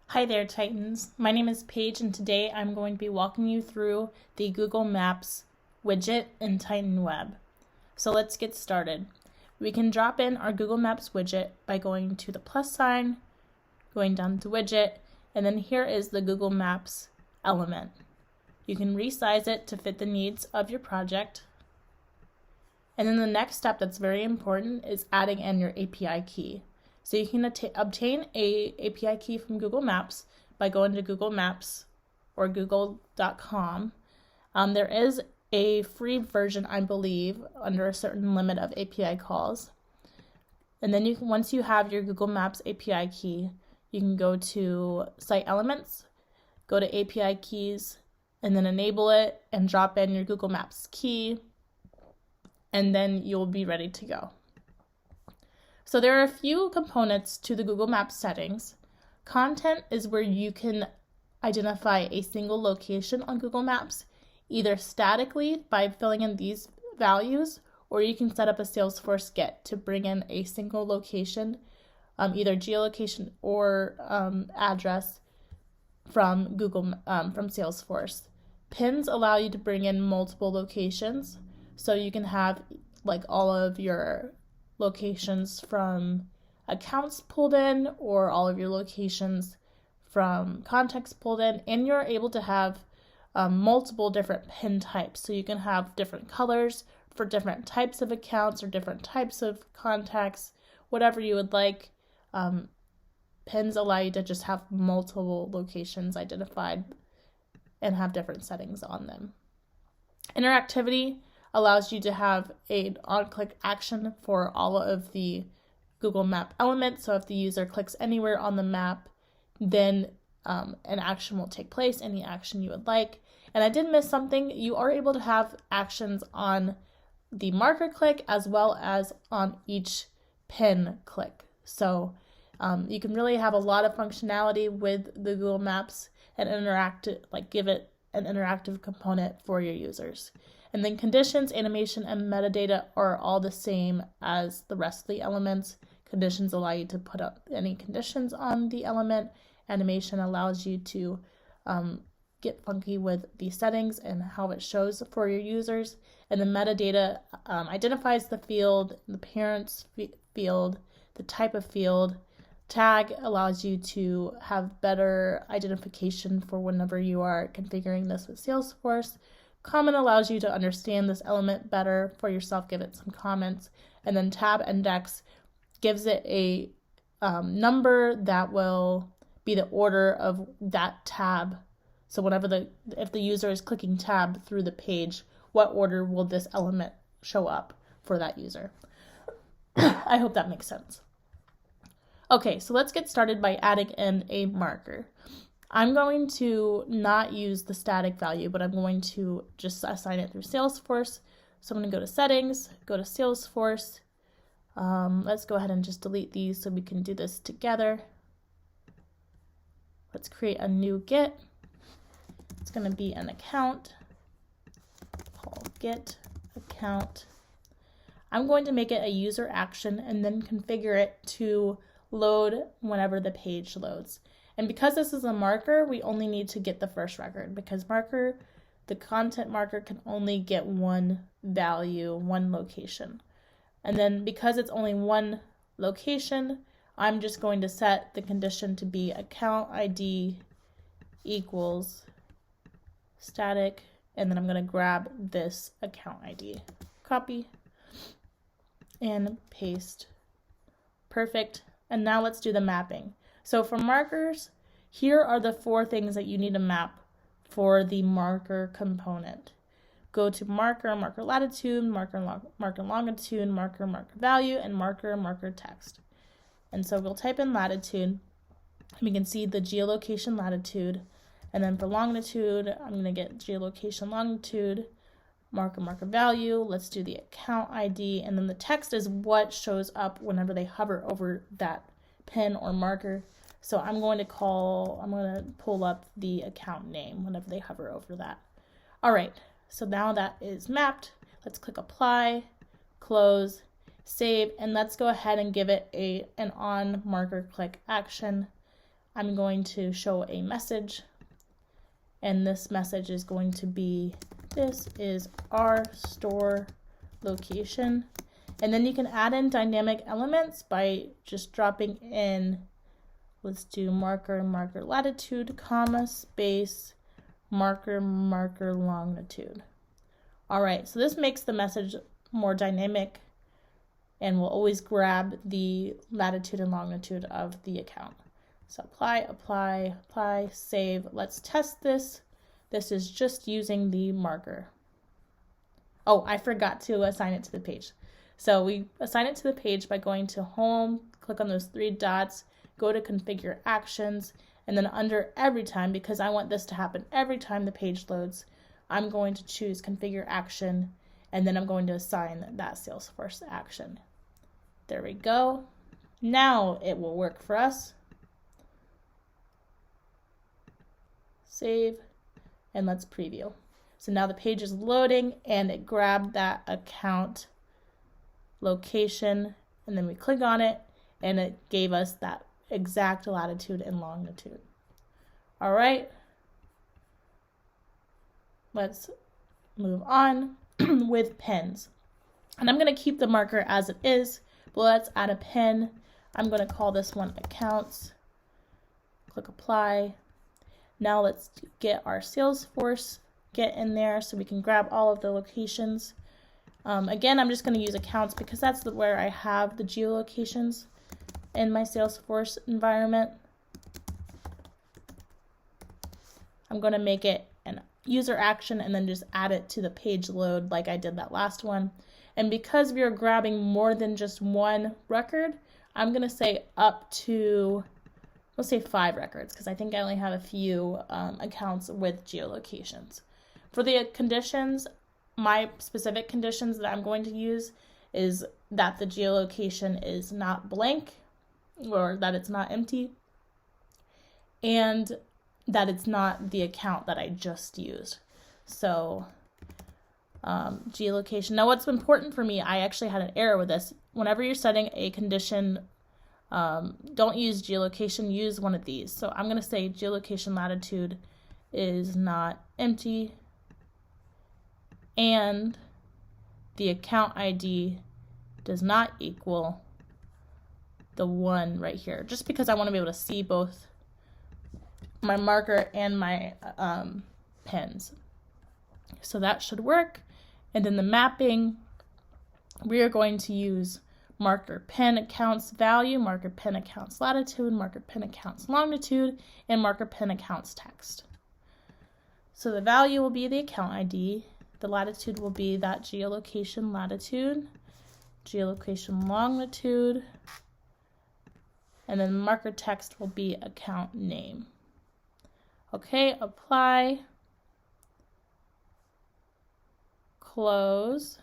Hi there, Titans. My name is Paige, and today I'm going to be walking you through the Google Maps widget in Titan Web. So let's get started. We can drop in our Google Maps widget by going to the plus sign, going down to widget, and then here is the Google Maps element. You can resize it to fit the needs of your project. And then the next step that's very important is adding in your API key. So you can obtain a API key from Google Maps by going to Google Maps or google.com. There is a free version, I believe, under a certain limit of API calls. And then once you have your Google Maps API key, you can go to Site Elements, go to API Keys, and then enable it and drop in your Google Maps key, and then you'll be ready to go. So there are a few components to the Google Maps settings. Content is where you can identify a single location on Google Maps, either statically by filling in these values, or you can set up a Salesforce get to bring in a single location, either geolocation or address from from Salesforce. Pins allow you to bring in multiple locations, so you can have like all of your locations from accounts pulled in or all of your locations from contacts pulled in, and you're able to have multiple different pin types. So you can have different colors for different types of accounts or different types of contacts, whatever you would like. Pins allow you to just have multiple locations identified and have different settings on them. Interactivity allows you to have an on-click action for all of the Google Map elements. So if the user clicks anywhere on the map, then an action will take place, any action you would like. And I did miss something. You are able to have actions on the marker click as well as on each pin click. So you can really have a lot of functionality with the Google Maps and give it an interactive component for your users. And then conditions, animation, and metadata are all the same as the rest of the elements. Conditions allow you to put up any conditions on the element. Animation allows you to get funky with the settings and how it shows for your users. And the metadata identifies the field, the parents field, the type of field. Tag allows you to have better identification for whenever you are configuring this with Salesforce. Comment allows you to understand this element better for yourself, give it some comments. And then tab index gives it a number that will be the order of that tab. So if the user is clicking tab through the page, what order will this element show up for that user? I hope that makes sense. Okay, so let's get started by adding in a marker. I'm going to not use the static value, but I'm going to just assign it through Salesforce. So I'm going to go to Settings, go to Salesforce. Let's go ahead and just delete these so we can do this together. Let's create a new get. It's going to be an account. Call get account. I'm going to make it a user action and then configure it to load whenever the page loads. And because this is a marker, we only need to get the first record, because the content marker can only get one value, one location. And then because it's only one location, I'm just going to set the condition to be account ID equals static, and then I'm going to grab this account ID. Copy and paste. Perfect. And now let's do the mapping. So for markers, here are the 4 things that you need to map for the marker component. Go to marker, marker latitude, marker longitude, marker value, and marker text. And so we'll type in latitude, and we can see the geolocation latitude. And then for longitude, I'm going to get geolocation longitude, marker value. Let's do the account ID, and then the text is what shows up whenever they hover over that pin or marker. So I'm going to pull up the account name whenever they hover over that. All right, so now that is mapped. Let's click apply, close, save, and let's go ahead and give it an on marker click action. I'm going to show a message, and this message is going to be, this is our store location. And then you can add in dynamic elements by just dropping in, let's do marker latitude, comma, space, marker longitude. All right, so this makes the message more dynamic and will always grab the latitude and longitude of the account. So apply, save. Let's test this. This is just using the marker. Oh, I forgot to assign it to the page. So we assign it to the page by going to Home, click on those 3 dots, go to Configure Actions, and then under Every Time, because I want this to happen every time the page loads, I'm going to choose Configure Action, and then I'm going to assign that Salesforce action. There we go. Now it will work for us. Save, and let's preview. So now the page is loading, and it grabbed that account location, and then we click on it, and it gave us that exact latitude and longitude. All right, let's move on with pens. And I'm going to keep the marker as it is, but let's add a pen. I'm going to call this one Accounts. Click Apply. Now let's get our Salesforce get in there so we can grab all of the locations. Again, I'm just going to use Accounts because that's where I have the geolocations in my Salesforce environment. I'm going to make it an user action and then just add it to the page load like I did that last one. And because we are grabbing more than just one record, I'm going to say up to, let's say 5 records, because I think I only have a few accounts with geolocations. For the conditions, my specific conditions that I'm going to use is that the geolocation is not blank, or that it's not empty, and that it's not the account that I just used. So geolocation. Now what's important for me, I actually had an error with this. Whenever you're setting a condition, don't use geolocation, use one of these. So I'm going to say geolocation latitude is not empty, and the account ID does not equal the one right here, just because I want to be able to see both my marker and my pens. So that should work. And then the mapping, we are going to use marker pen accounts value, marker pen accounts latitude, marker pen accounts longitude, and marker pen accounts text. So the value will be the account ID, the latitude will be that geolocation latitude, geolocation longitude, and then marker text will be account name. Okay, apply, close,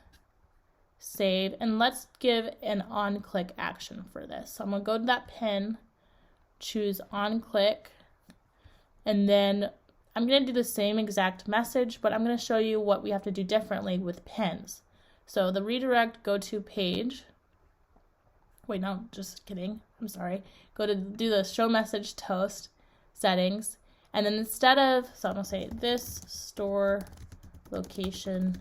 save, and let's give an on-click action for this. So I'm going to go to that pen, choose on-click, and then I'm going to do the same exact message, but I'm going to show you what we have to do differently with pens. So the redirect, go to page. Wait, no, just kidding. I'm sorry. Go to do the show message toast settings, and then instead of, so I'm going to say this store location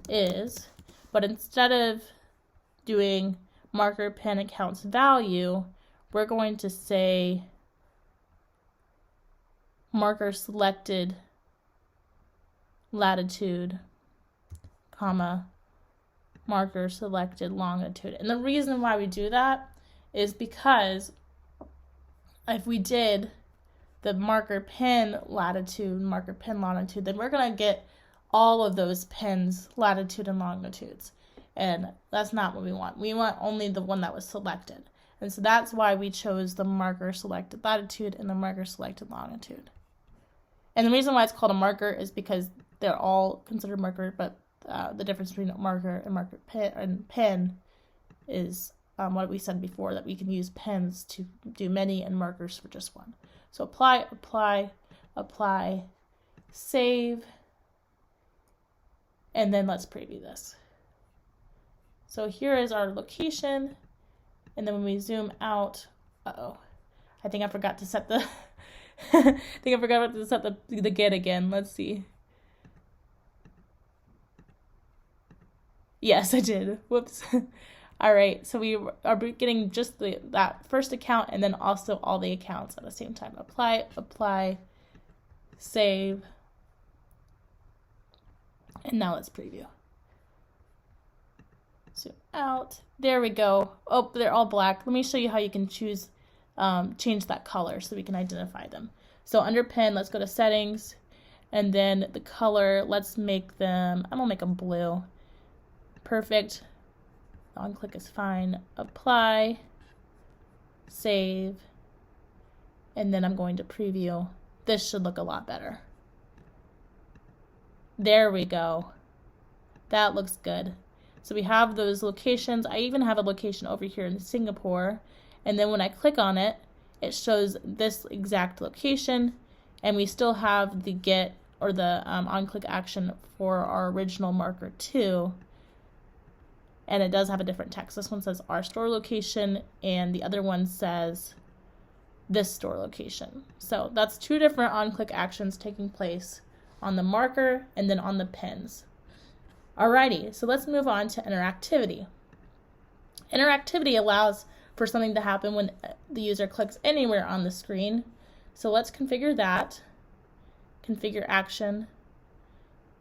is, but instead of doing marker pen accounts value, we're going to say marker selected latitude, comma, marker selected longitude. And the reason why we do that is because if we did the marker pen latitude, marker pen longitude, then we're going to get all of those pens latitude and longitudes. And that's not what we want. We want only the one that was selected. And so that's why we chose the marker selected latitude and the marker selected longitude. And the reason why it's called a marker is because they're all considered marker, but the difference between a marker and marker pen is what we said before, that we can use pens to do many and markers for just one. So apply, apply, apply, save, and then let's preview this. So here is our location, and then when we zoom out, I think I forgot to set the I think I forgot to set the get again. Let's see. Yes, I did. Whoops. All right, so we are getting just that first account and then also all the accounts at the same time. Apply, save, and now let's preview. Zoom out. There we go. Oh, they're all black. Let me show you how you can choose, change that color so we can identify them. So under pen, let's go to settings, and then the color, let's make them, I'm gonna make them blue. Perfect. On click is fine. Apply, save, and then I'm going to preview. This should look a lot better. There we go. That looks good. So we have those locations. I even have a location over here in Singapore. And then when I click on it, it shows this exact location. And we still have the get or the on-click action for our original marker too. And it does have a different text. This one says our store location, and the other one says this store location. So that's two different on-click actions taking place on the marker and then on the pins. Alrighty, so let's move on to interactivity. Interactivity allows for something to happen when the user clicks anywhere on the screen. So let's configure that, configure action,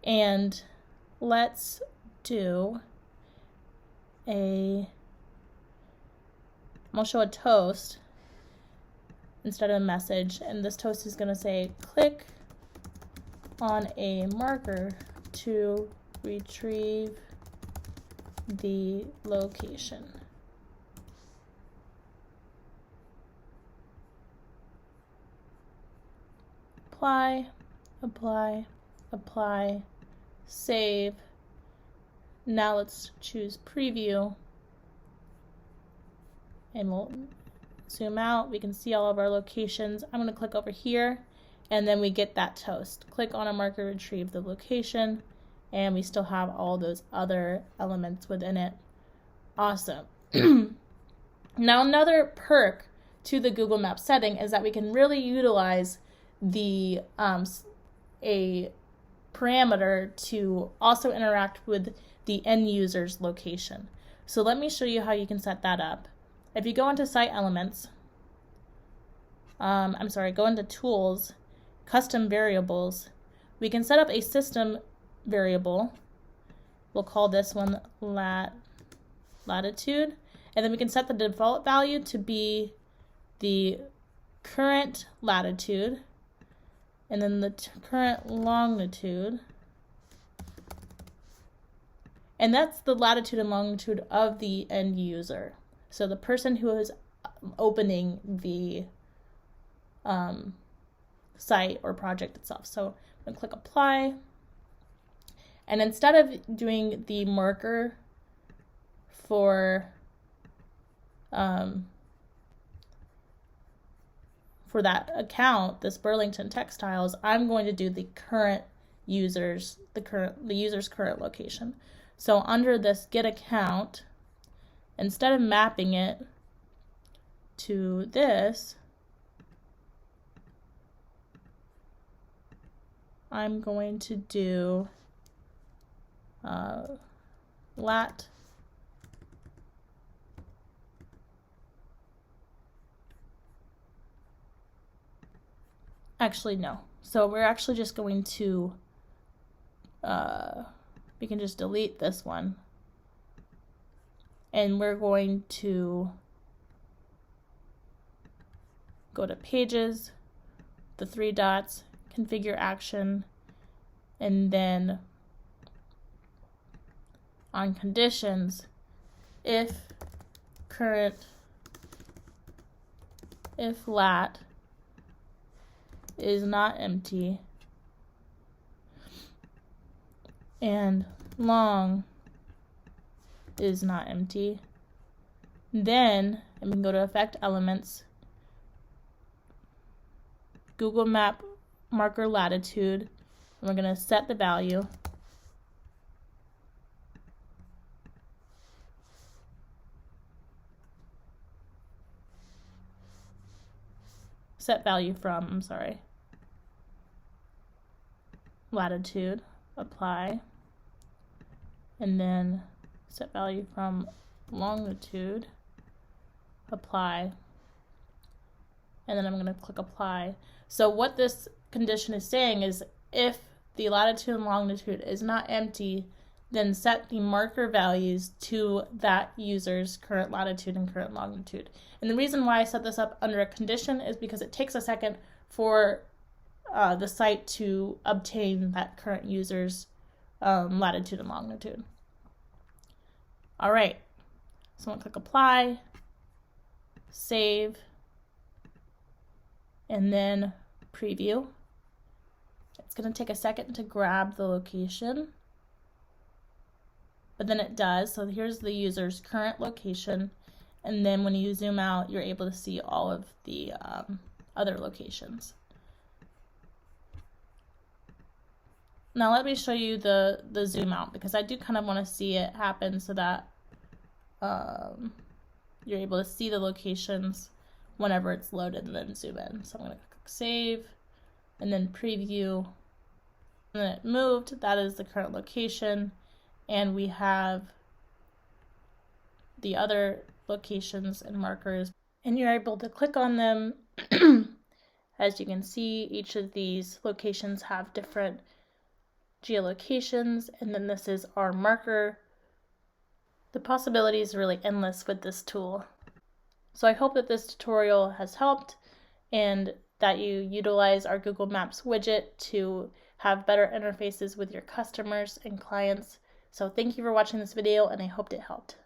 and let's do I'm gonna show a toast instead of a message, and this toast is gonna say click on a marker to retrieve the location. Apply, save. Now let's choose preview, and we'll zoom out. We can see all of our locations. I'm going to click over here, and then we get that toast. Click on a marker, retrieve the location, and we still have all those other elements within it. Awesome. Now another perk to the Google Maps setting is that we can really utilize the a parameter to also interact with the end user's location. So let me show you how you can set that up. If you go into Site Elements, go into Tools, Custom Variables, we can set up a system variable. We'll call this one latitude, and then we can set the default value to be the current latitude, and then the current longitude. And that's the latitude and longitude of the end user. So the person who is opening the site or project itself. So I'm going to click Apply. And instead of doing the marker for that account, this Burlington Textiles, I'm going to do the current user's current location. So under this get account, instead of mapping it to this, I'm going to do lat actually no. So we're actually just going to we can just delete this one, and we're going to go to Pages, the three dots, Configure Action, and then on Conditions, if lat is not empty and long is not empty, then we can go to Effect Elements, Google Map Marker Latitude, and we're going to set the value. set value from, latitude, apply, and then set value from longitude, apply, and then I'm going to click apply. So what this condition is saying is if the latitude and longitude is not empty, then set the marker values to that user's current latitude and current longitude. And the reason why I set this up under a condition is because it takes a second for the site to obtain that current user's latitude and longitude. All right, so I'm going to click apply, save, and then preview. It's going to take a second to grab the location, but then it does. So here's the user's current location, and then when you zoom out, you're able to see all of the other locations. Now let me show you the zoom out, because I do kind of want to see it happen so that you're able to see the locations whenever it's loaded and then zoom in. So I'm going to click save and then preview. And then it moved. That is the current location. And we have the other locations and markers. And you're able to click on them. As you can see, each of these locations have different geolocations. And then this is our marker. The possibilities are really endless with this tool. So I hope that this tutorial has helped and that you utilize our Google Maps widget to have better interfaces with your customers and clients. So thank you for watching this video, and I hope it helped.